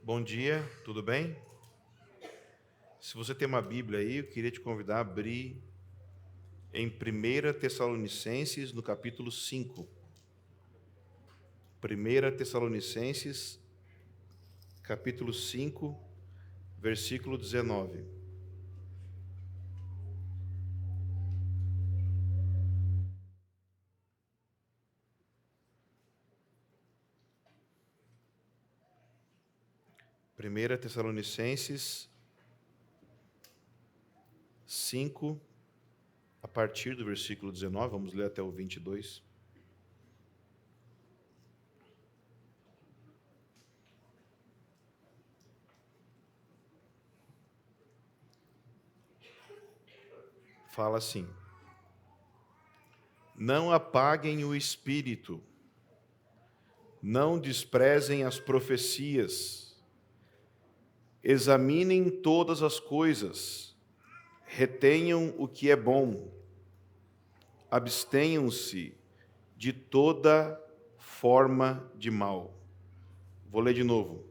Bom dia, tudo bem? Se você tem uma Bíblia aí, eu queria te convidar a abrir em 1 Tessalonicenses, no capítulo 5. 1 Tessalonicenses, capítulo 5, versículo 19. 1 Tessalonicenses 5, a partir do versículo 19, vamos ler até o 22. Fala assim: Não apaguem o espírito, não desprezem as profecias, examinem todas as coisas, retenham o que é bom, abstenham-se de toda forma de mal. Vou ler de novo.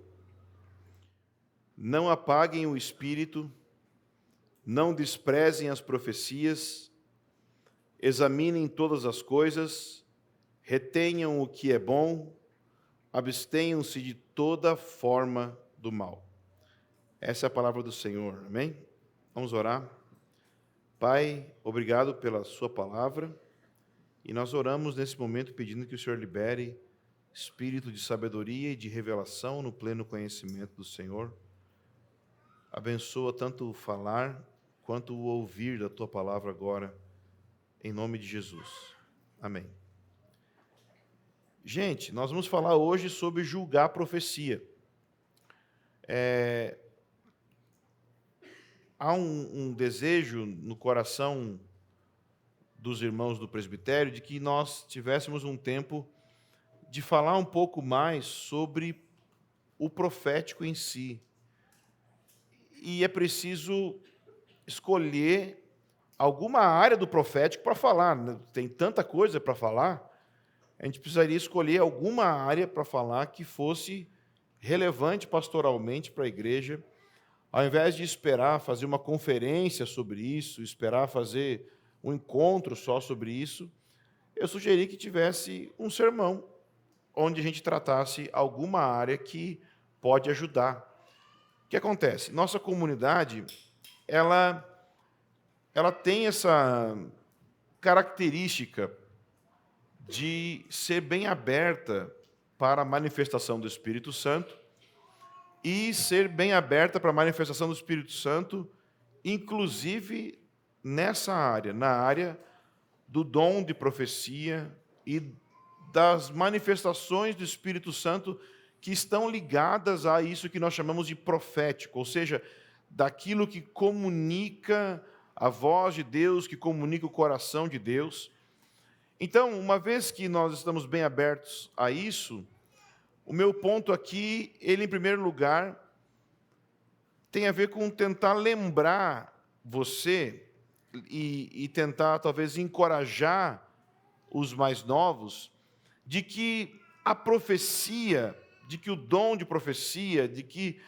Não apaguem o espírito, não desprezem as profecias, examinem todas as coisas, retenham o que é bom, abstenham-se de toda forma do mal. Essa é a palavra do Senhor, amém? Vamos orar. Pai, obrigado pela sua palavra, e nós oramos nesse momento pedindo que o Senhor libere espírito de sabedoria e de revelação no pleno conhecimento do Senhor. Abençoa tanto o falar quanto o ouvir da tua palavra agora, em nome de Jesus. Amém. Gente, nós vamos falar hoje sobre julgar a profecia. Há um desejo no coração dos irmãos do presbitério de que nós tivéssemos um tempo de falar um pouco mais sobre o profético em si. E é preciso escolher alguma área do profético para falar, né? Tem tanta coisa para falar, a gente precisaria escolher alguma área para falar que fosse relevante pastoralmente para a igreja, ao invés de esperar fazer uma conferência sobre isso, esperar fazer um encontro só sobre isso, eu sugeri que tivesse um sermão onde a gente tratasse alguma área que pode ajudar. O que acontece? Nossa comunidade, ela tem essa característica de ser bem aberta para a manifestação do Espírito Santo e ser bem aberta para a manifestação do Espírito Santo, inclusive nessa área, na área do dom de profecia e das manifestações do Espírito Santo que estão ligadas a isso que nós chamamos de profético, ou seja, daquilo que comunica a voz de Deus, que comunica o coração de Deus. Então, uma vez que nós estamos bem abertos a isso, o meu ponto aqui, ele em primeiro lugar, tem a ver com tentar lembrar você e tentar talvez encorajar os mais novos de que a profecia, de que o dom de profecia, de que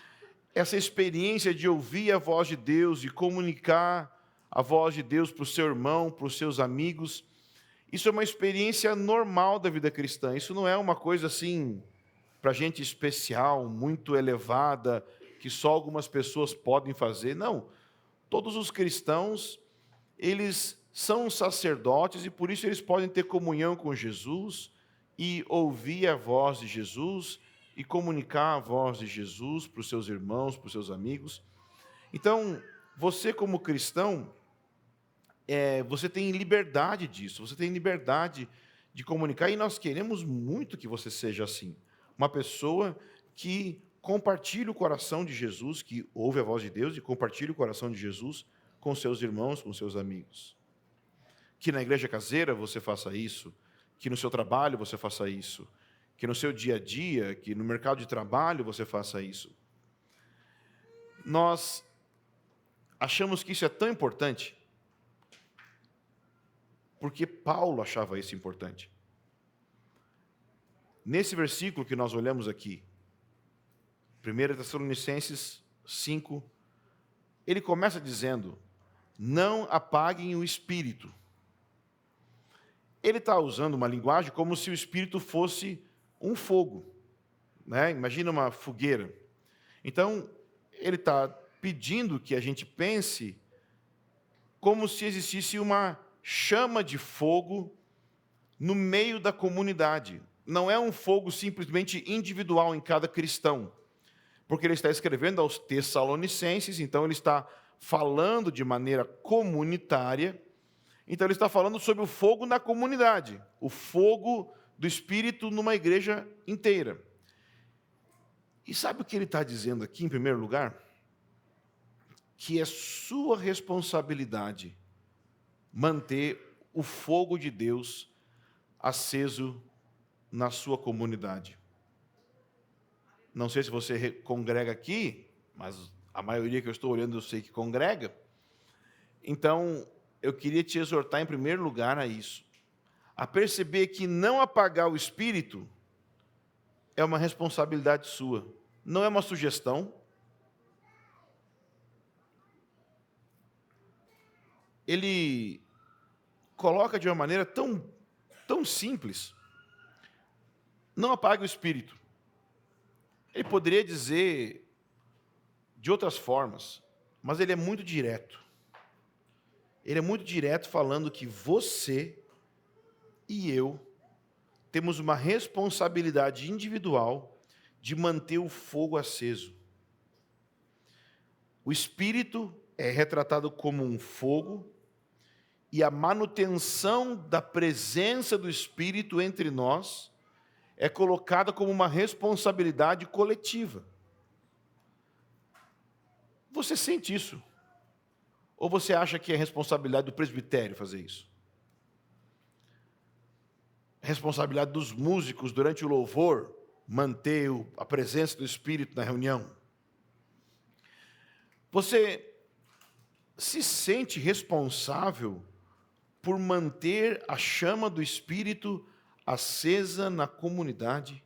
essa experiência de ouvir a voz de Deus e comunicar a voz de Deus para o seu irmão, para os seus amigos, isso é uma experiência normal da vida cristã. Isso não é uma coisa assim para gente especial, muito elevada, que só algumas pessoas podem fazer. Não. Todos os cristãos, eles são sacerdotes e por isso eles podem ter comunhão com Jesus e ouvir a voz de Jesus e comunicar a voz de Jesus para os seus irmãos, para os seus amigos. Então, você como cristão, você tem liberdade disso, você tem liberdade de comunicar, e nós queremos muito que você seja assim. Uma pessoa que compartilhe o coração de Jesus, que ouve a voz de Deus e compartilhe o coração de Jesus com seus irmãos, com seus amigos. Que na igreja caseira você faça isso, que no seu trabalho você faça isso, que no seu dia a dia, que no mercado de trabalho você faça isso. Nós achamos que isso é tão importante porque Paulo achava isso importante. Nesse versículo que nós olhamos aqui, 1 Tessalonicenses 5, ele começa dizendo: não apaguem o espírito. Ele está usando uma linguagem como se o espírito fosse um fogo, né? Imagina uma fogueira. Então, ele está pedindo que a gente pense como se existisse uma chama de fogo no meio da comunidade. Não é um fogo simplesmente individual em cada cristão, porque ele está escrevendo aos Tessalonicenses, então ele está falando de maneira comunitária. Então ele está falando sobre o fogo na comunidade, o fogo do Espírito numa igreja inteira. E sabe o que ele está dizendo aqui, em primeiro lugar? Que é sua responsabilidade manter o fogo de Deus aceso na sua comunidade. Não sei se você congrega aqui, mas a maioria que eu estou olhando eu sei que congrega. Então, eu queria te exortar em primeiro lugar a isso, a perceber que não apagar o espírito é uma responsabilidade sua, não é uma sugestão. Ele coloca de uma maneira tão simples: não apague o espírito. Ele poderia dizer de outras formas, mas ele é muito direto. Ele é muito direto falando que você e eu temos uma responsabilidade individual de manter o fogo aceso. O Espírito é retratado como um fogo e a manutenção da presença do Espírito entre nós é colocada como uma responsabilidade coletiva. Você sente isso? Ou você acha que é responsabilidade do presbitério fazer isso? Responsabilidade dos músicos durante o louvor manter a presença do Espírito na reunião? Você se sente responsável por manter a chama do Espírito acesa na comunidade?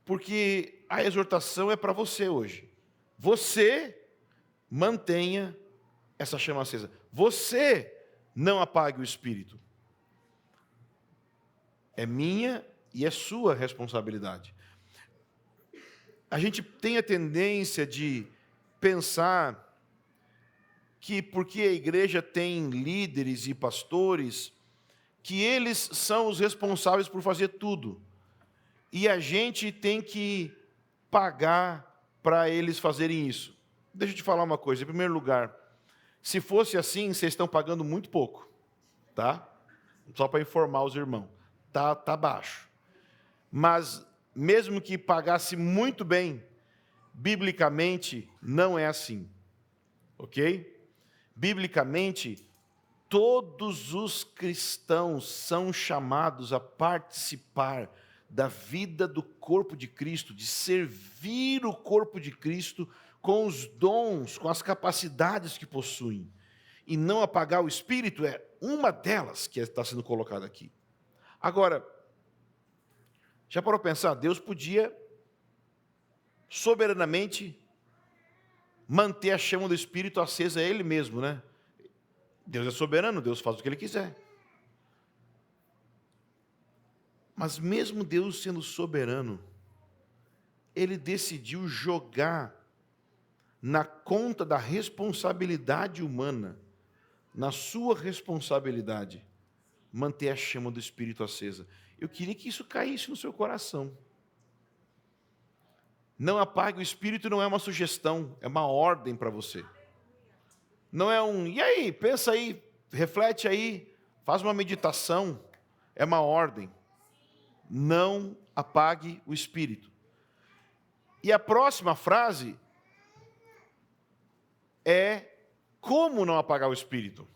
Porque a exortação é para você hoje. Você mantenha essa chama acesa. Você não apague o Espírito. É minha e é sua responsabilidade. A gente tem a tendência de pensar que porque a igreja tem líderes e pastores, que eles são os responsáveis por fazer tudo. E a gente tem que pagar para eles fazerem isso. Deixa eu te falar uma coisa. Em primeiro lugar, se fosse assim, vocês estão pagando muito pouco, tá? Só para informar os irmãos. Tá baixo. Mas, mesmo que pagasse muito bem, biblicamente, não é assim. Ok? Biblicamente, todos os cristãos são chamados a participar da vida do corpo de Cristo, de servir o corpo de Cristo com os dons, com as capacidades que possuem. E não apagar o Espírito é uma delas que está sendo colocada aqui. Agora, já parou para pensar? Deus podia soberanamente manter a chama do Espírito acesa Ele mesmo, né? Deus é soberano, Deus faz o que Ele quiser. Mas mesmo Deus sendo soberano, Ele decidiu jogar na conta da responsabilidade humana, na sua responsabilidade, manter a chama do Espírito acesa. Eu queria que isso caísse no seu coração. Não apague o Espírito, não é uma sugestão, é uma ordem para você. Não é e aí, pensa aí, reflete aí, faz uma meditação, é uma ordem. Não apague o Espírito. E a próxima frase é como não apagar o Espírito.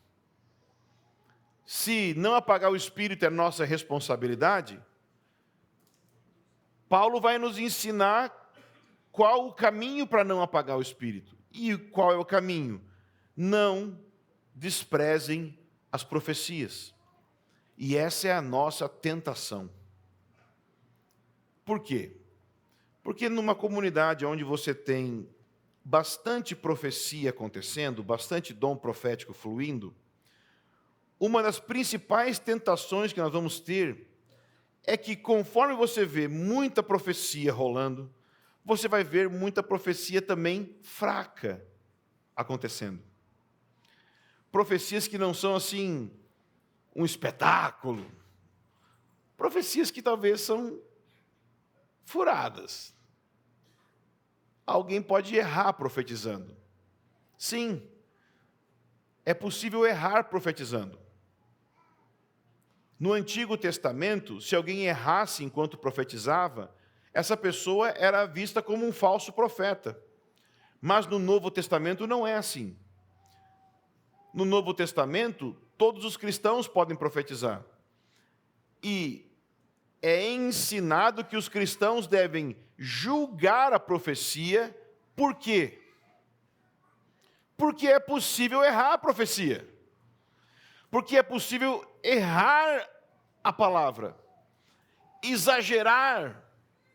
Se não apagar o Espírito é nossa responsabilidade, Paulo vai nos ensinar qual o caminho para não apagar o Espírito. E qual é o caminho? Não desprezem as profecias. E essa é a nossa tentação. Por quê? Porque numa comunidade onde você tem bastante profecia acontecendo, bastante dom profético fluindo, uma das principais tentações que nós vamos ter é que, conforme você vê muita profecia rolando, você vai ver muita profecia também fraca acontecendo. Profecias que não são, assim, um espetáculo. Profecias que talvez são furadas. Alguém pode errar profetizando. Sim, é possível errar profetizando. No Antigo Testamento, se alguém errasse enquanto profetizava, essa pessoa era vista como um falso profeta. Mas no Novo Testamento não é assim. No Novo Testamento, todos os cristãos podem profetizar. E é ensinado que os cristãos devem julgar a profecia. Por quê? Porque é possível errar a profecia. Porque é possível errar a palavra. Exagerar,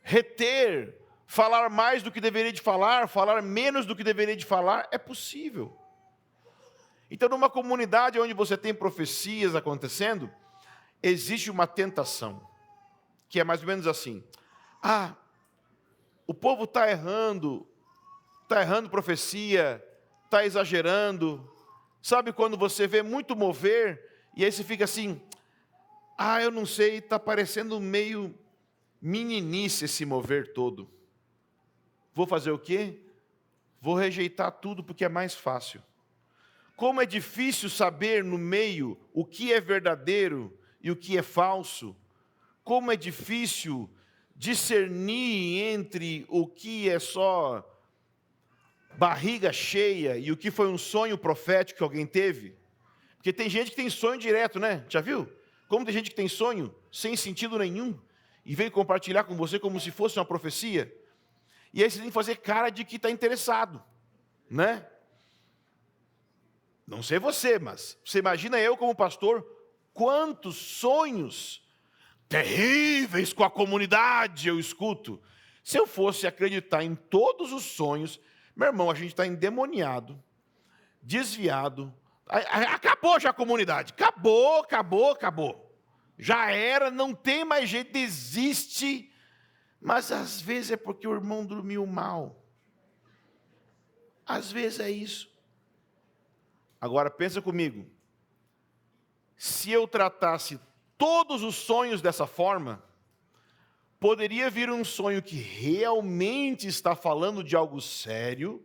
reter, falar mais do que deveria de falar menos do que deveria de falar, é possível. Então, numa comunidade onde você tem profecias acontecendo, existe uma tentação, que é mais ou menos assim: o povo está errando profecia, está exagerando. Sabe quando você vê muito mover, e aí você fica assim: eu não sei, está parecendo meio meninice esse mover todo. Vou fazer o quê? Vou rejeitar tudo porque é mais fácil. Como é difícil saber no meio o que é verdadeiro e o que é falso. Como é difícil discernir entre o que é só barriga cheia e o que foi um sonho profético que alguém teve. Porque tem gente que tem sonho direto, né? Já viu? Como tem gente que tem sonho sem sentido nenhum e vem compartilhar com você como se fosse uma profecia. E aí você tem que fazer cara de que está interessado, né? Não sei você, mas você imagina eu como pastor, quantos sonhos terríveis com a comunidade eu escuto. Se eu fosse acreditar em todos os sonhos, meu irmão, a gente está endemoniado, desviado. Acabou já a comunidade. Acabou. Já era, não tem mais jeito, desiste. Mas às vezes é porque o irmão dormiu mal. Às vezes é isso. Agora pensa comigo. Se eu tratasse todos os sonhos dessa forma, poderia vir um sonho que realmente está falando de algo sério,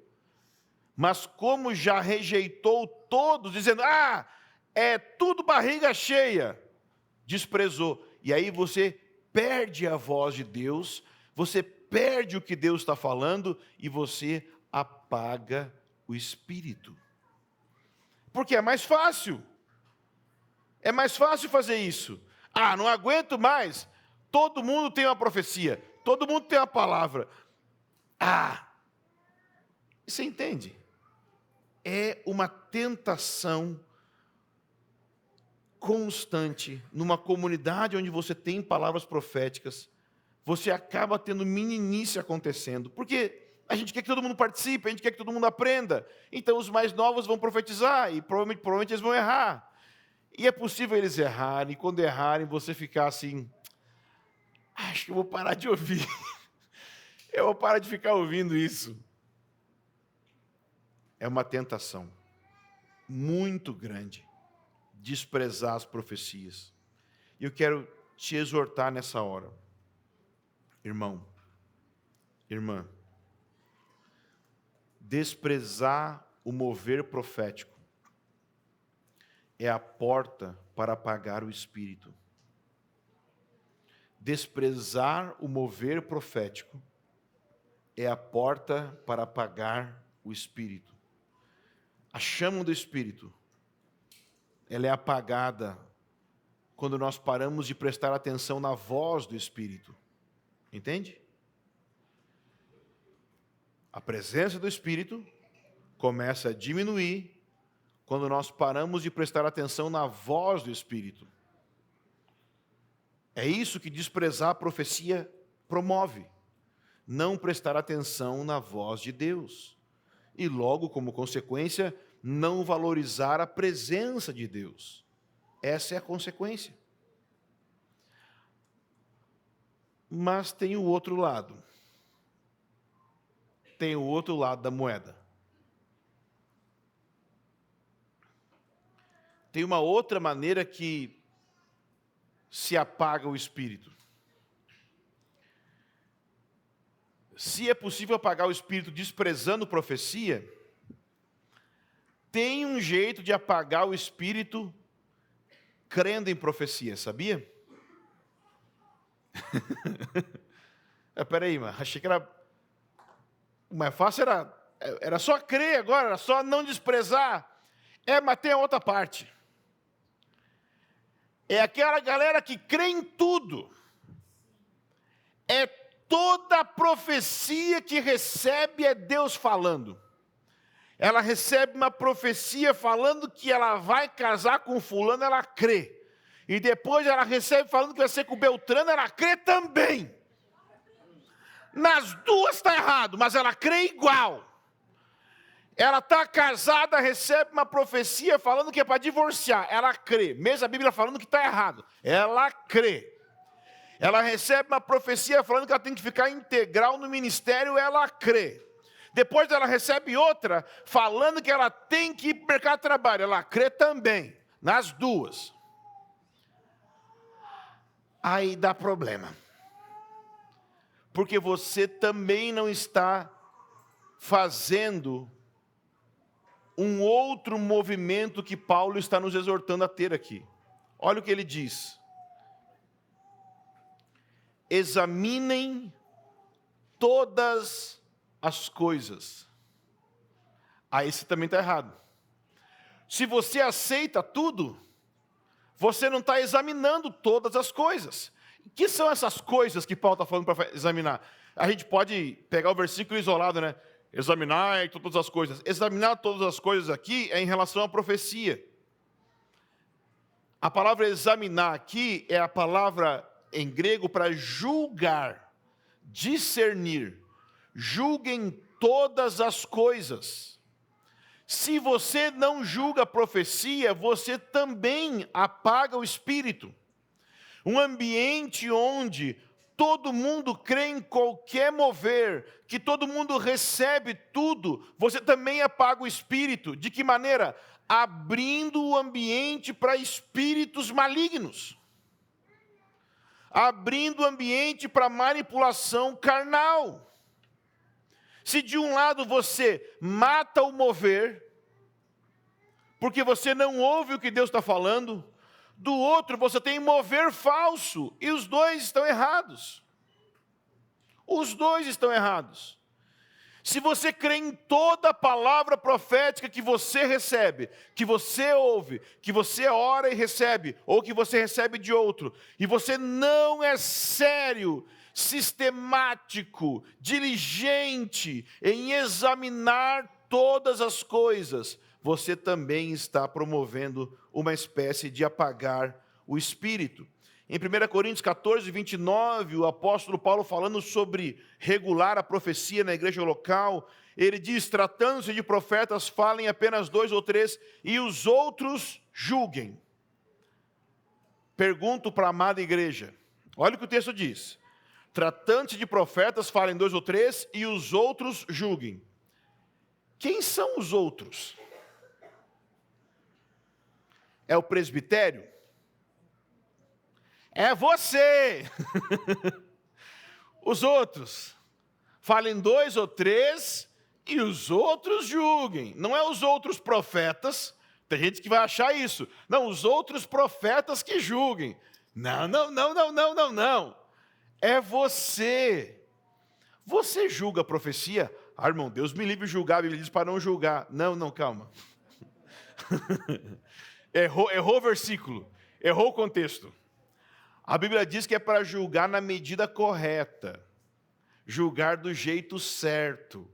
mas como já rejeitou todos, dizendo, é tudo barriga cheia, desprezou. E aí você perde a voz de Deus, você perde o que Deus está falando e você apaga o Espírito. Porque é mais fácil. É mais fácil fazer isso. Não aguento mais. Todo mundo tem uma profecia. Todo mundo tem uma palavra. Você entende? É uma tentação constante numa comunidade onde você tem palavras proféticas. Você acaba tendo meninice acontecendo. Porque a gente quer que todo mundo participe, a gente quer que todo mundo aprenda. Então os mais novos vão profetizar e provavelmente eles vão errar. E é possível eles errarem, e quando errarem você ficar assim, acho que eu vou parar de ouvir. Eu vou parar de ficar ouvindo isso. É uma tentação muito grande desprezar as profecias. E eu quero te exortar nessa hora. Irmão, irmã, desprezar o mover profético é a porta para apagar o Espírito. Desprezar o mover profético é a porta para apagar o Espírito. A chama do Espírito, ela é apagada quando nós paramos de prestar atenção na voz do Espírito. Entende? A presença do Espírito começa a diminuir quando nós paramos de prestar atenção na voz do Espírito. É isso que desprezar a profecia promove. não prestar atenção na voz de Deus. E logo, como consequência, não valorizar a presença de Deus. Essa é a consequência. Mas tem o outro lado. Tem o outro lado da moeda. Tem uma outra maneira que se apaga o espírito. Se é possível apagar o espírito desprezando profecia, tem um jeito de apagar o espírito crendo em profecia, sabia? Peraí, mas achei que era... O mais fácil era só crer agora, era só não desprezar. Mas tem a outra parte. É aquela galera que crê em tudo. Toda profecia que recebe é Deus falando. Ela recebe uma profecia falando que ela vai casar com fulano, ela crê. E depois ela recebe falando que vai ser com Beltrano, ela crê também. Nas duas está errado, mas ela crê igual. Ela está casada, recebe uma profecia falando que é para divorciar, ela crê. Mesmo a Bíblia falando que está errado, ela crê. Ela recebe uma profecia falando que ela tem que ficar integral no ministério, ela crê. Depois ela recebe outra falando que ela tem que ir para o mercado de trabalho, ela crê também, nas duas. Aí dá problema. Porque você também não está fazendo um outro movimento que Paulo está nos exortando a ter aqui. Olha o que ele diz. Examinem todas as coisas. Aí você também está errado. Se você aceita tudo, você não está examinando todas as coisas. O que são essas coisas que Paulo está falando para examinar? A gente pode pegar o versículo isolado, né? Examinar todas as coisas. Examinar todas as coisas aqui é em relação à profecia. A palavra examinar aqui é a palavra em grego para julgar, discernir. Julguem todas as coisas. Se você não julga a profecia, você também apaga o espírito. Um ambiente onde todo mundo crê em qualquer mover, que todo mundo recebe tudo, você também apaga o espírito. De que maneira? Abrindo o ambiente para espíritos malignos. Abrindo o ambiente para manipulação carnal. Se de um lado você mata o mover, porque você não ouve o que Deus está falando, do outro você tem mover falso, e os dois estão errados. Os dois estão errados. Se você crê em toda a palavra profética que você recebe, que você ouve, que você ora e recebe, ou que você recebe de outro, e você não é sério, sistemático, diligente em examinar todas as coisas, você também está promovendo uma espécie de apagar o espírito. Em 1 Coríntios 14, 29, o apóstolo Paulo falando sobre regular a profecia na igreja local, ele diz, tratando-se de profetas, falem apenas 2 ou 3, e os outros julguem. Pergunto para a amada igreja, olha o que o texto diz, tratando-se de profetas, falem 2 ou 3, e os outros julguem. Quem são os outros? É o presbitério? É você. Os outros. Falem 2 ou 3 e os outros julguem. Não é os outros profetas. Tem gente que vai achar isso. Não, os outros profetas que julguem. Não. É você. Você julga a profecia? Ah, irmão, Deus me livre de julgar. A Bíblia diz para não julgar. Não, calma. Errou o versículo. Errou o contexto. A Bíblia diz que é para julgar na medida correta, julgar do jeito certo.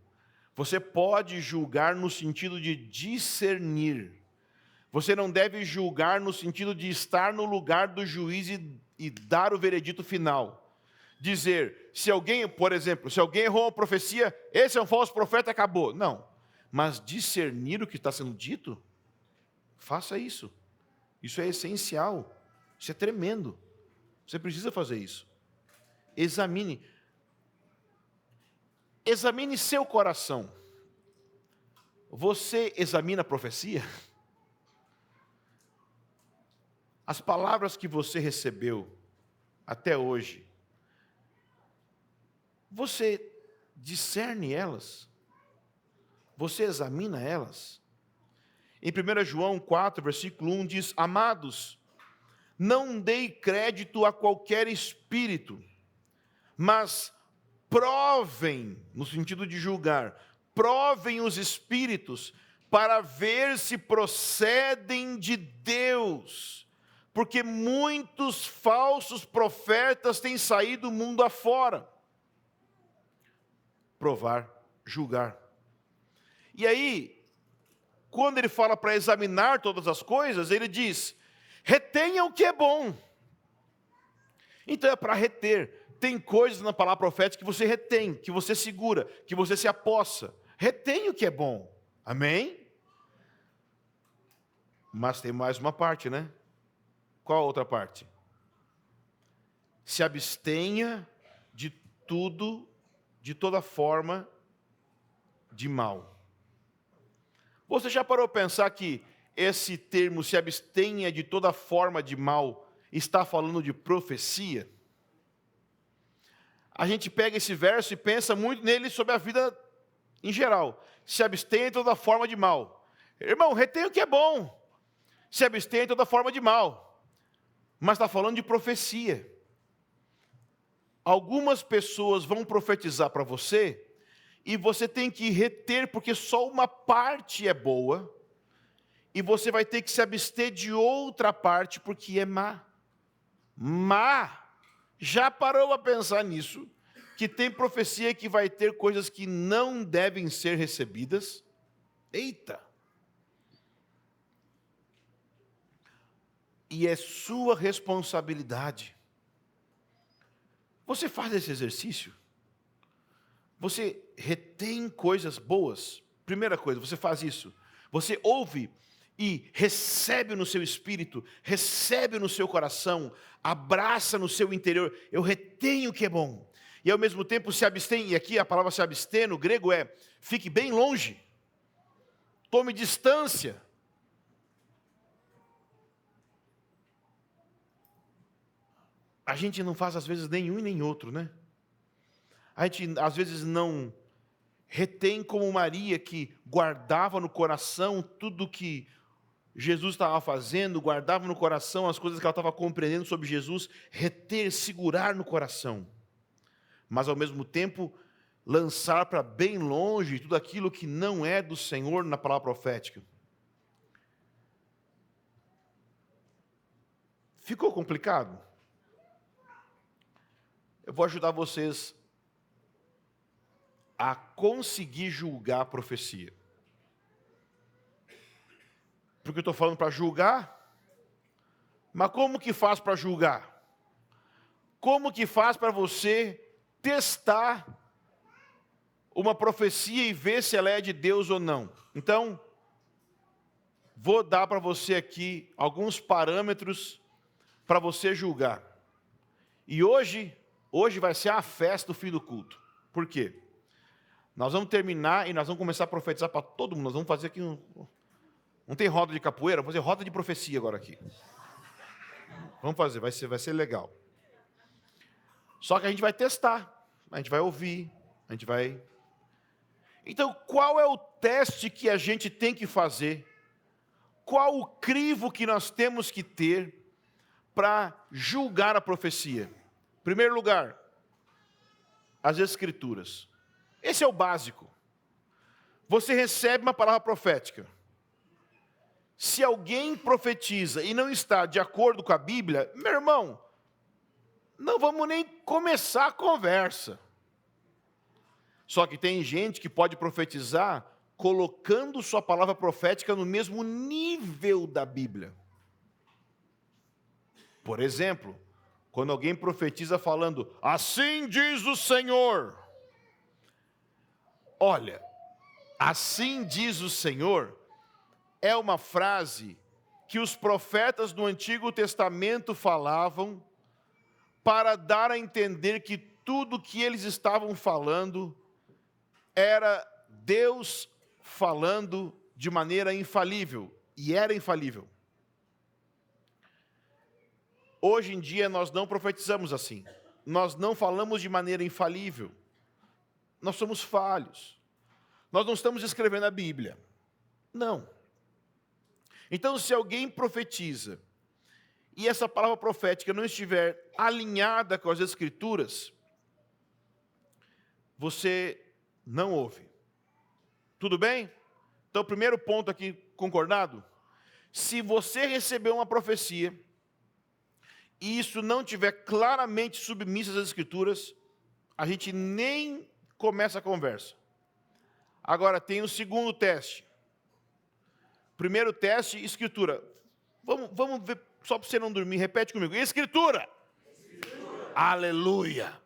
Você pode julgar no sentido de discernir. Você não deve julgar no sentido de estar no lugar do juiz e dar o veredito final. dizer, se alguém, por exemplo, se alguém errou uma profecia, esse é um falso profeta, acabou. Não. Mas discernir o que está sendo dito, faça isso. Isso é essencial. Isso é tremendo. Você precisa fazer isso. Examine. Examine seu coração. Você examina a profecia? As palavras que você recebeu até hoje, você discerne elas? Você examina elas? Em 1 João 4, versículo 1 diz: Amados, não dei crédito a qualquer espírito, mas provem, no sentido de julgar, provem os espíritos para ver se procedem de Deus, porque muitos falsos profetas têm saído mundo afora. Provar, julgar. E aí, quando ele fala para examinar todas as coisas, ele diz: retenha o que é bom. Então é para reter. Tem coisas na palavra profética que você retém, que você segura, que você se apossa. Retém o que é bom. Amém? Mas tem mais uma parte, né? Qual a outra parte? Se abstenha de tudo, de toda forma de mal. Você já parou para pensar que esse termo, se abstenha de toda forma de mal, está falando de profecia? A gente pega esse verso e pensa muito nele sobre a vida em geral. Se abstenha de toda forma de mal. Irmão, retém o que é bom. Se abstenha de toda forma de mal. Mas está falando de profecia. Algumas pessoas vão profetizar para você e você tem que reter, porque só uma parte é boa, e você vai ter que se abster de outra parte, porque é má. Má. Já parou a pensar nisso? Que tem profecia que vai ter coisas que não devem ser recebidas? Eita! E é sua responsabilidade. Você faz esse exercício? Você retém coisas boas? Primeira coisa, você faz isso. Você ouve e recebe no seu espírito, recebe no seu coração, abraça no seu interior. Eu retenho o que é bom. E ao mesmo tempo se abstém, e aqui a palavra se abster no grego é, fique bem longe. Tome distância. A gente não faz às vezes nenhum e nem outro, né? A gente às vezes não retém como Maria, que guardava no coração tudo que Jesus estava fazendo, guardava no coração as coisas que ela estava compreendendo sobre Jesus, reter, segurar no coração. Mas ao mesmo tempo, lançar para bem longe tudo aquilo que não é do Senhor na palavra profética. Ficou complicado? Eu vou ajudar vocês a conseguir julgar a profecia. Porque eu estou falando para julgar, mas como que faz para julgar? Como que faz para você testar uma profecia e ver se ela é de Deus ou não? Então, vou dar para você aqui alguns parâmetros para você julgar. E hoje vai ser a festa do fim do culto. Por quê? Nós vamos terminar e nós vamos começar a profetizar para todo mundo. Nós vamos fazer aqui não tem roda de capoeira, vamos fazer roda de profecia agora aqui. Vamos fazer, vai ser legal. Só que a gente vai testar, a gente vai ouvir, a gente vai... Então, qual é o teste que a gente tem que fazer? Qual o crivo que nós temos que ter para julgar a profecia? Em primeiro lugar, as Escrituras. Esse é o básico. Você recebe uma palavra profética. Se alguém profetiza e não está de acordo com a Bíblia, meu irmão, não vamos nem começar a conversa. Só que tem gente que pode profetizar colocando sua palavra profética no mesmo nível da Bíblia. Por exemplo, Quando alguém profetiza falando, assim diz o Senhor. Olha, assim diz o Senhor, é uma frase que os profetas do Antigo Testamento falavam para dar a entender que tudo que eles estavam falando era Deus falando de maneira infalível, e era infalível. Hoje em dia nós não profetizamos assim, nós não falamos de maneira infalível, nós somos falhos, nós não estamos escrevendo a Bíblia, não. Então, se alguém profetiza, e essa palavra profética não estiver alinhada com as Escrituras, você não ouve. Tudo bem? Então, primeiro ponto aqui, concordado? Se você recebeu uma profecia, e isso não estiver claramente submisso às Escrituras, a gente nem começa a conversa. Agora, tem o segundo teste. Primeiro teste, Escritura. Vamos ver, só para você não dormir, repete comigo. Escritura. Escritura. Aleluia.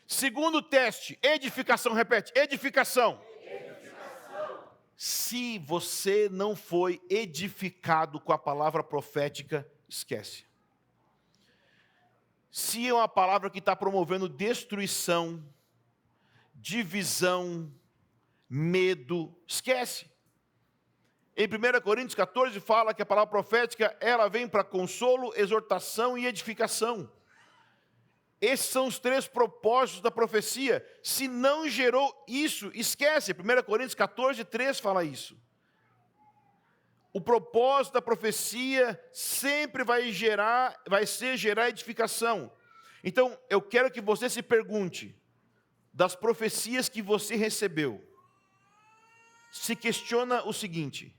Segundo teste, edificação. Repete, edificação. Edificação. Se você não foi edificado com a palavra profética, esquece. Se é uma palavra que está promovendo destruição, divisão, medo, esquece. Em 1 Coríntios 14 fala que a palavra profética, ela vem para consolo, exortação e edificação. Esses são os três propósitos da profecia. Se não gerou isso, esquece. 1 Coríntios 14, 3 fala isso. O propósito da profecia sempre vai ser gerar edificação. Então, eu quero que você se pergunte, das profecias que você recebeu, se questiona o seguinte: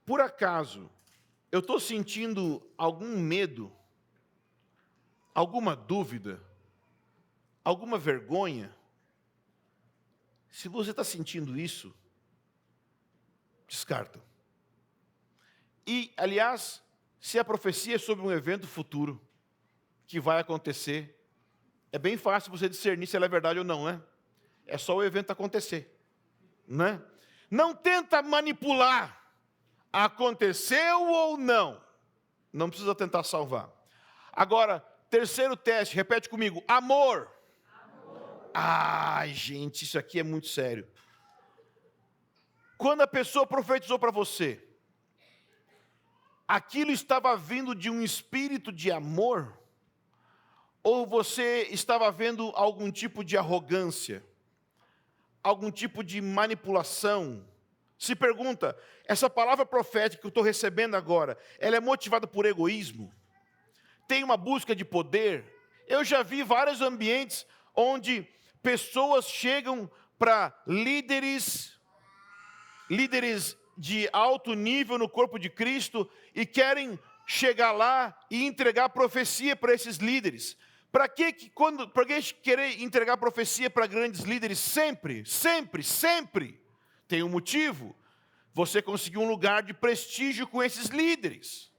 por acaso, eu estou sentindo algum medo, alguma dúvida, alguma vergonha? Se você está sentindo isso, descarta. E, aliás, se a profecia é sobre um evento futuro, que vai acontecer, é bem fácil você discernir se ela é verdade ou não, né? É só o evento acontecer, né? Não tenta manipular. Aconteceu ou não? Não precisa tentar salvar. Agora, terceiro teste, repete comigo. Amor. Amor. Ai, gente, isso aqui é muito sério. Quando a pessoa profetizou para você, aquilo estava vindo de um espírito de amor? Ou você estava vendo algum tipo de arrogância? Algum tipo de manipulação? Se pergunta, essa palavra profética que eu estou recebendo agora, ela é motivada por egoísmo? Tem uma busca de poder? Eu já vi vários ambientes onde pessoas chegam para líderes de alto nível no corpo de Cristo e querem chegar lá e entregar profecia para esses líderes. Para que querer entregar profecia para grandes líderes sempre? Tem um motivo. Você conseguiu um lugar de prestígio com esses líderes.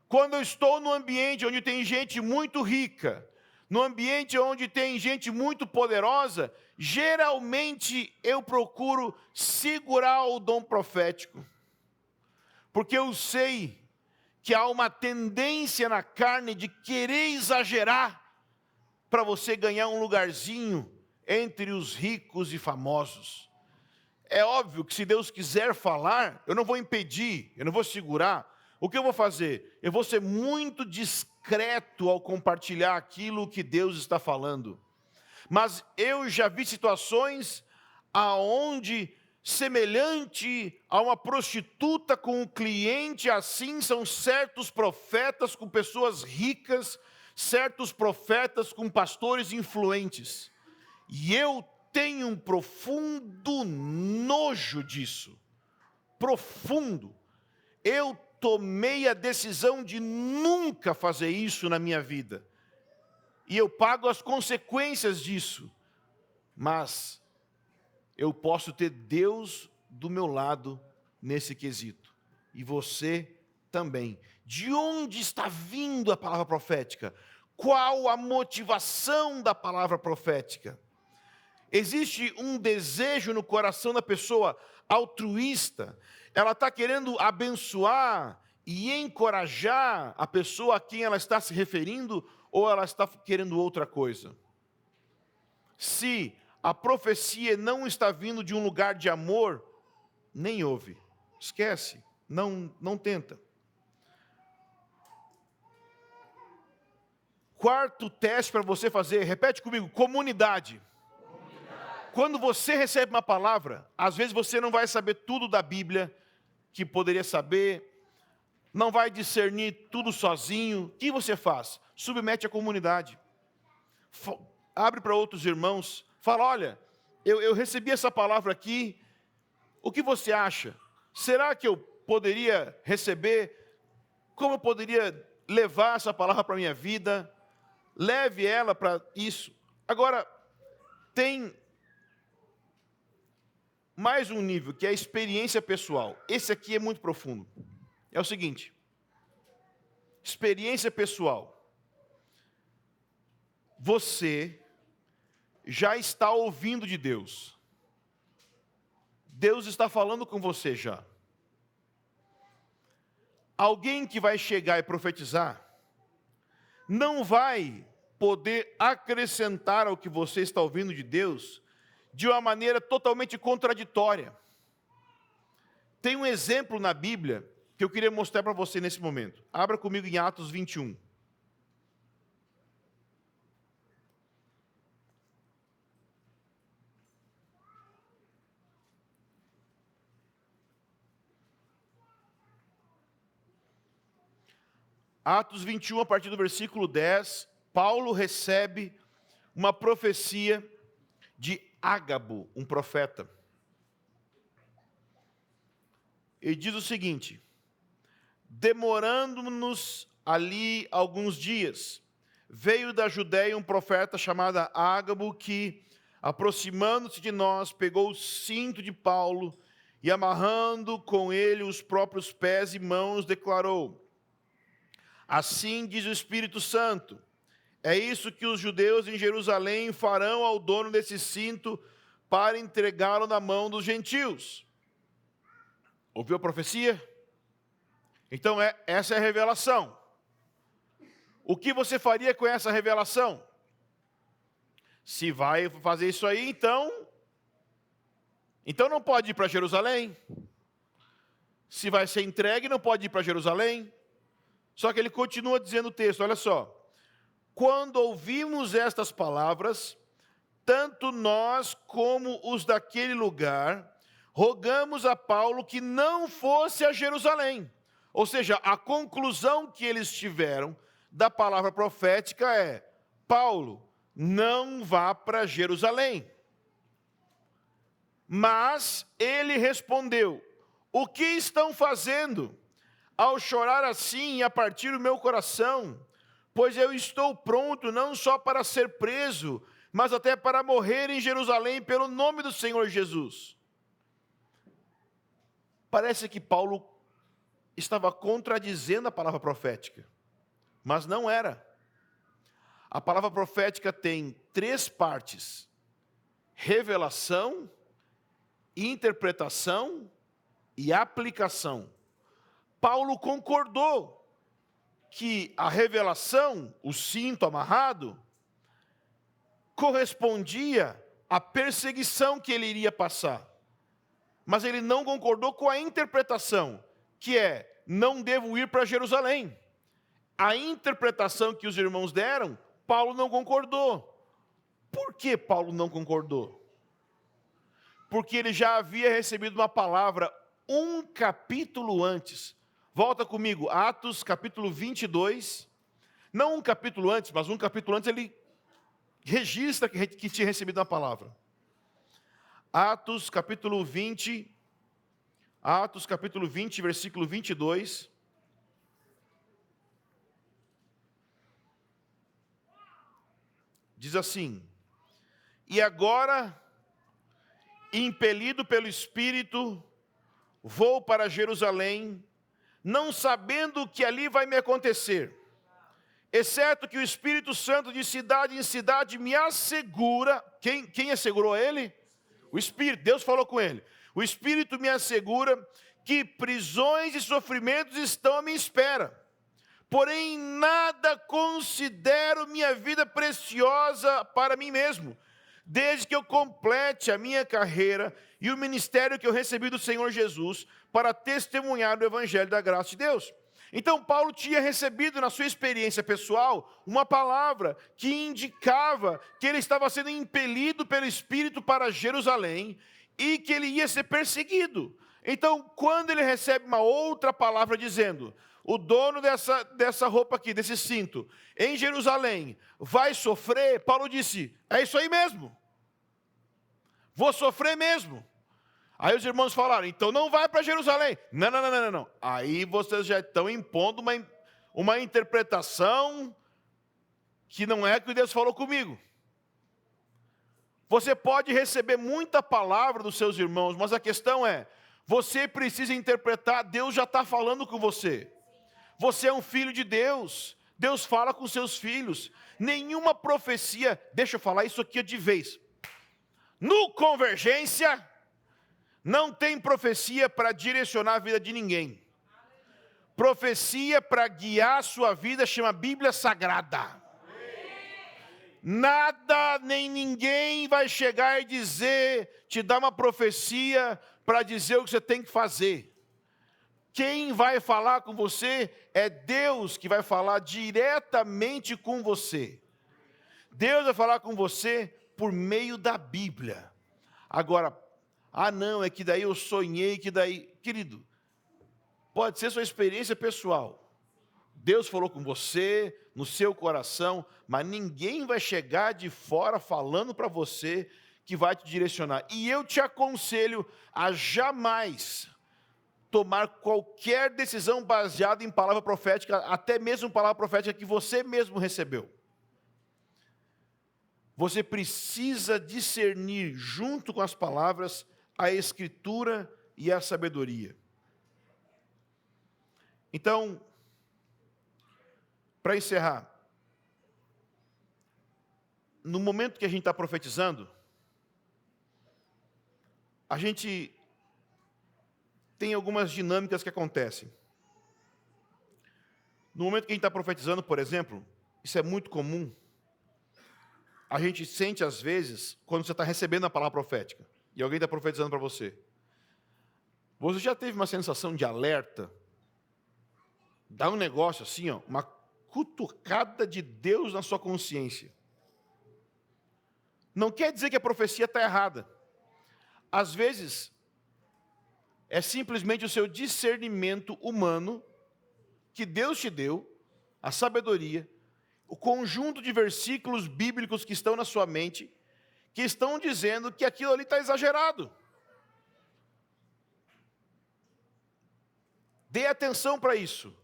Quando eu estou num ambiente onde tem gente muito rica, no ambiente onde tem gente muito poderosa, geralmente eu procuro segurar o dom profético. Porque eu sei que há uma tendência na carne de querer exagerar para você ganhar um lugarzinho entre os ricos e famosos. É óbvio que se Deus quiser falar, eu não vou impedir, eu não vou segurar. O que eu vou fazer? Eu vou ser muito discreto ao compartilhar aquilo que Deus está falando. Mas eu já vi situações aonde, semelhante a uma prostituta com um cliente, assim são certos profetas com pessoas ricas, certos profetas com pastores influentes. E eu tenho um profundo nojo disso. Profundo. Eu tomei a decisão de nunca fazer isso na minha vida. E eu pago as consequências disso. Mas eu posso ter Deus do meu lado nesse quesito. E você também. De onde está vindo a palavra profética? Qual a motivação da palavra profética? Existe um desejo no coração da pessoa altruísta. Ela está querendo abençoar e encorajar a pessoa a quem ela está se referindo, ou ela está querendo outra coisa? Se a profecia não está vindo de um lugar de amor, nem ouve. Esquece, não tenta. Quarto teste para você fazer, repete comigo, comunidade. Quando você recebe uma palavra, às vezes você não vai saber tudo da Bíblia que poderia saber, não vai discernir tudo sozinho. O que você faz? Submete a comunidade. Abre para outros irmãos. Fala, olha, eu recebi essa palavra aqui. O que você acha? Será que eu poderia receber? Como eu poderia levar essa palavra para a minha vida? Leve ela para isso. Agora, tem mais um nível, que é a experiência pessoal. Esse aqui é muito profundo. É o seguinte, experiência pessoal. Você já está ouvindo de Deus. Deus está falando com você já. Alguém que vai chegar e profetizar, não vai poder acrescentar ao que você está ouvindo de Deus de uma maneira totalmente contraditória. Tem um exemplo na Bíblia que eu queria mostrar para você nesse momento. Abra comigo em Atos 21. Atos 21, a partir do versículo 10, Paulo recebe uma profecia de Ágabo, um profeta. Ele diz o seguinte: demorando-nos ali alguns dias, veio da Judéia um profeta chamado Ágabo, que, aproximando-se de nós, pegou o cinto de Paulo e, amarrando com ele os próprios pés e mãos, declarou: assim diz o Espírito Santo, é isso que os judeus em Jerusalém farão ao dono desse cinto para entregá-lo na mão dos gentios. Ouviu a profecia? Então essa é a revelação. O que você faria com essa revelação? Se vai fazer isso aí, então não pode ir para Jerusalém. Se vai ser entregue, não pode ir para Jerusalém. Só que ele continua dizendo o texto, olha só. Quando ouvimos estas palavras, tanto nós como os daquele lugar, rogamos a Paulo que não fosse a Jerusalém. Ou seja, a conclusão que eles tiveram da palavra profética é: Paulo, não vá para Jerusalém. Mas ele respondeu: o que estão fazendo ao chorar assim e a partir o meu coração? Pois eu estou pronto não só para ser preso, mas até para morrer em Jerusalém pelo nome do Senhor Jesus. Parece que Paulo estava contradizendo a palavra profética, mas não era. A palavra profética tem 3 partes: revelação, interpretação e aplicação. Paulo concordou que a revelação, o cinto amarrado, correspondia à perseguição que ele iria passar. Mas ele não concordou com a interpretação, que é: não devo ir para Jerusalém. A interpretação que os irmãos deram, Paulo não concordou. Por que Paulo não concordou? Porque ele já havia recebido uma palavra um capítulo antes. Volta comigo, Atos capítulo 22. Não um capítulo antes, mas um capítulo antes ele registra que tinha recebido uma palavra. Atos capítulo 20, versículo 22. Diz assim: e agora, impelido pelo Espírito, vou para Jerusalém, não sabendo o que ali vai me acontecer. Exceto que o Espírito Santo de cidade em cidade me assegura. Quem assegurou ele? O Espírito. Deus falou com ele. O Espírito me assegura que prisões e sofrimentos estão à minha espera. Porém, nada considero minha vida preciosa para mim mesmo, desde que eu complete a minha carreira e o ministério que eu recebi do Senhor Jesus para testemunhar o Evangelho da graça de Deus. Então, Paulo tinha recebido na sua experiência pessoal uma palavra que indicava que ele estava sendo impelido pelo Espírito para Jerusalém e que ele ia ser perseguido. Então, quando ele recebe uma outra palavra dizendo: o dono dessa roupa aqui, desse cinto, em Jerusalém, vai sofrer, Paulo disse: é isso aí mesmo. Vou sofrer mesmo. Aí os irmãos falaram: então não vai para Jerusalém. Não. Aí vocês já estão impondo uma interpretação que não é que Deus falou comigo. Você pode receber muita palavra dos seus irmãos, mas a questão é, você precisa interpretar, Deus já está falando com você. Você é um filho de Deus. Deus fala com seus filhos. Nenhuma profecia, deixa eu falar isso aqui de vez. No Convergência, não tem profecia para direcionar a vida de ninguém. Profecia para guiar a sua vida chama Bíblia Sagrada. Nada nem ninguém vai chegar e dizer, te dar uma profecia para dizer o que você tem que fazer. Quem vai falar com você é Deus que vai falar diretamente com você. Deus vai falar com você por meio da Bíblia. Agora, não, é que daí eu sonhei, que daí... Querido, pode ser sua experiência pessoal. Deus falou com você, no seu coração, mas ninguém vai chegar de fora falando para você que vai te direcionar. E eu te aconselho a jamais tomar qualquer decisão baseada em palavra profética, até mesmo palavra profética que você mesmo recebeu. Você precisa discernir, junto com as palavras, a Escritura e a sabedoria. Então, para encerrar, no momento que a gente está profetizando, a gente tem algumas dinâmicas que acontecem. No momento que a gente está profetizando, por exemplo, isso é muito comum. A gente sente, às vezes, quando você está recebendo a palavra profética, e alguém está profetizando para você. Você já teve uma sensação de alerta? Dá um negócio assim, uma cutucada de Deus na sua consciência. Não quer dizer que a profecia está errada. Às vezes, é simplesmente o seu discernimento humano que Deus te deu, a sabedoria, o conjunto de versículos bíblicos que estão na sua mente, que estão dizendo que aquilo ali está exagerado. Dê atenção para isso.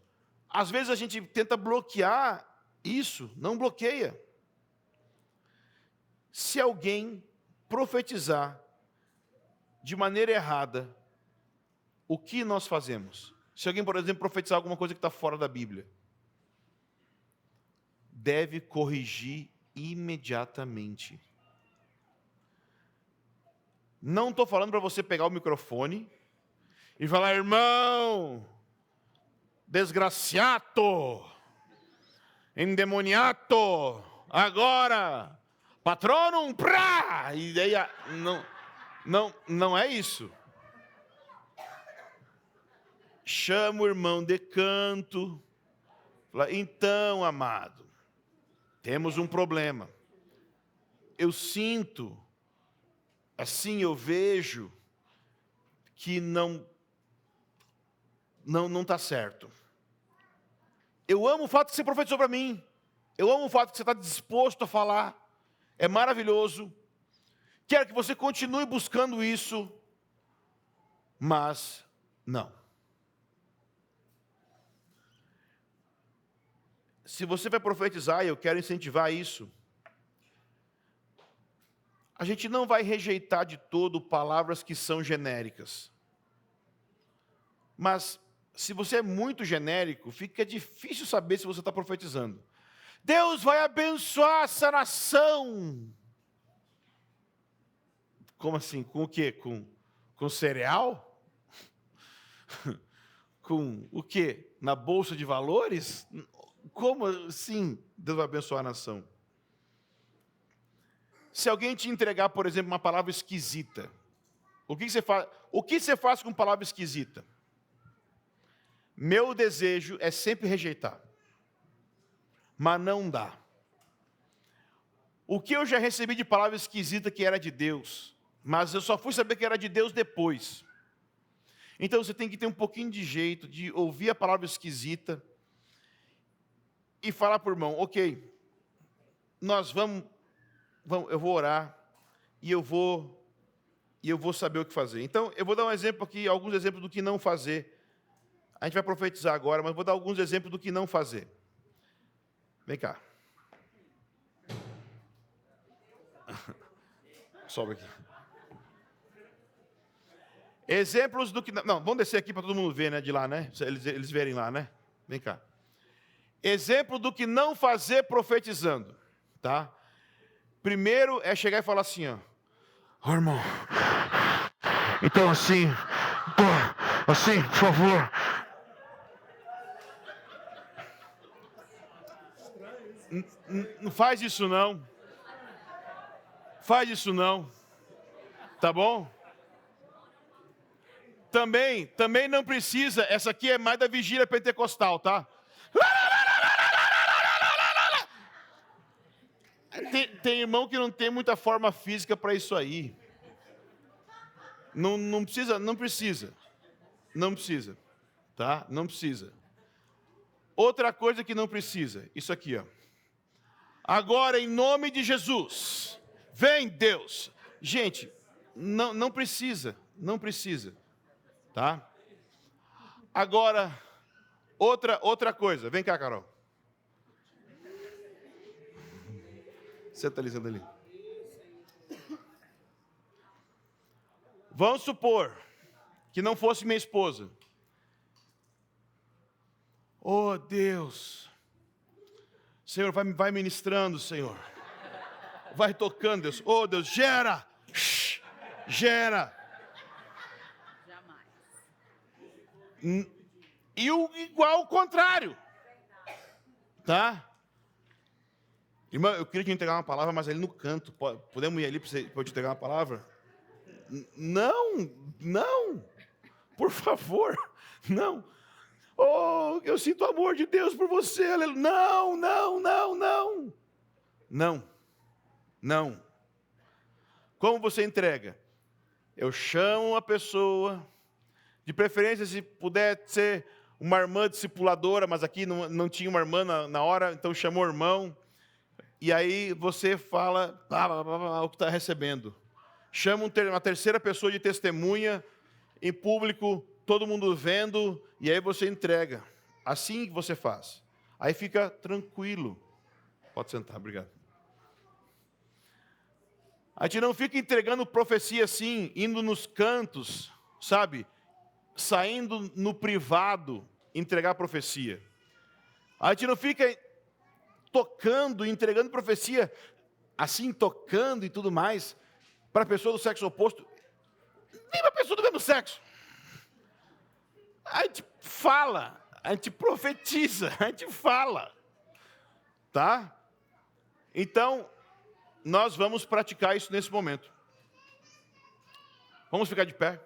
Às vezes a gente tenta bloquear isso, não bloqueia. Se alguém profetizar de maneira errada, o que nós fazemos? Se alguém, por exemplo, profetizar alguma coisa que está fora da Bíblia, deve corrigir imediatamente. Não estou falando para você pegar o microfone e falar: irmão, desgraciato, endemoniato, agora, patronum, prá! E daí, não é isso. Chama o irmão de canto, fala: então, amado, temos um problema. Eu sinto, assim eu vejo, que não está certo. Eu amo o fato que você profetizou para mim. Eu amo o fato que você está disposto a falar. É maravilhoso. Quero que você continue buscando isso. Mas, não. Se você vai profetizar, e eu quero incentivar isso, a gente não vai rejeitar de todo palavras que são genéricas. Mas se você é muito genérico, fica difícil saber se você está profetizando. Deus vai abençoar essa nação. Como assim? Com o quê? Com cereal? Com o quê? Na bolsa de valores? Como assim Deus vai abençoar a nação? Se alguém te entregar, por exemplo, uma palavra esquisita, o que você faz? O que você faz com palavra esquisita? Meu desejo é sempre rejeitar. Mas não dá. O que eu já recebi de palavra esquisita que era de Deus, mas eu só fui saber que era de Deus depois. Então você tem que ter um pouquinho de jeito de ouvir a palavra esquisita e falar para o irmão, ok, nós vamos, eu vou orar e eu vou saber o que fazer. Então, eu vou dar um exemplo aqui, alguns exemplos do que não fazer. A gente vai profetizar agora, mas vou dar alguns exemplos do que não fazer. Vem cá. Sobe aqui. Exemplos do que... Não, vamos descer aqui para todo mundo ver, né? De lá, né? Eles verem lá, né? Vem cá. Exemplo do que não fazer profetizando, tá? Primeiro é chegar e falar assim, ó. Irmão, então assim, por favor. Não faz isso não. Faz isso não. Tá bom? Também não precisa, essa aqui é mais da vigília pentecostal, tá? Tem irmão que não tem muita forma física para isso aí. Não precisa, tá? Não precisa. Outra coisa que não precisa, isso aqui, ó. Agora, em nome de Jesus, vem Deus. Gente, não precisa, tá? Agora, outra coisa, vem cá, Carol. Senta ali, senta ali. Vamos supor que não fosse minha esposa. Oh, Deus. Senhor, vai ministrando, Senhor. Vai tocando, Deus. Oh, Deus, gera. Gera. Jamais. E igual o contrário. Tá? Irmã, eu queria te entregar uma palavra, mas ali no canto. Podemos ir ali para eu te entregar uma palavra? Não. Por favor, não. Oh, eu sinto o amor de Deus por você. Não. Como você entrega? Eu chamo a pessoa, de preferência se puder ser uma irmã discipuladora, mas aqui não tinha uma irmã na hora, então chamou o irmão. E aí você fala o que está recebendo. Chama uma terceira pessoa de testemunha, em público, todo mundo vendo, e aí você entrega. Assim que você faz. Aí fica tranquilo. Pode sentar, obrigado. A gente não fica entregando profecia assim, indo nos cantos, sabe? Saindo no privado, entregar profecia. A gente não fica tocando, entregando profecia, assim, tocando e tudo mais, para a pessoa do sexo oposto, nem para a pessoa do mesmo sexo. A gente fala, a gente profetiza, a gente fala, tá? Então, nós vamos praticar isso nesse momento. Vamos ficar de pé.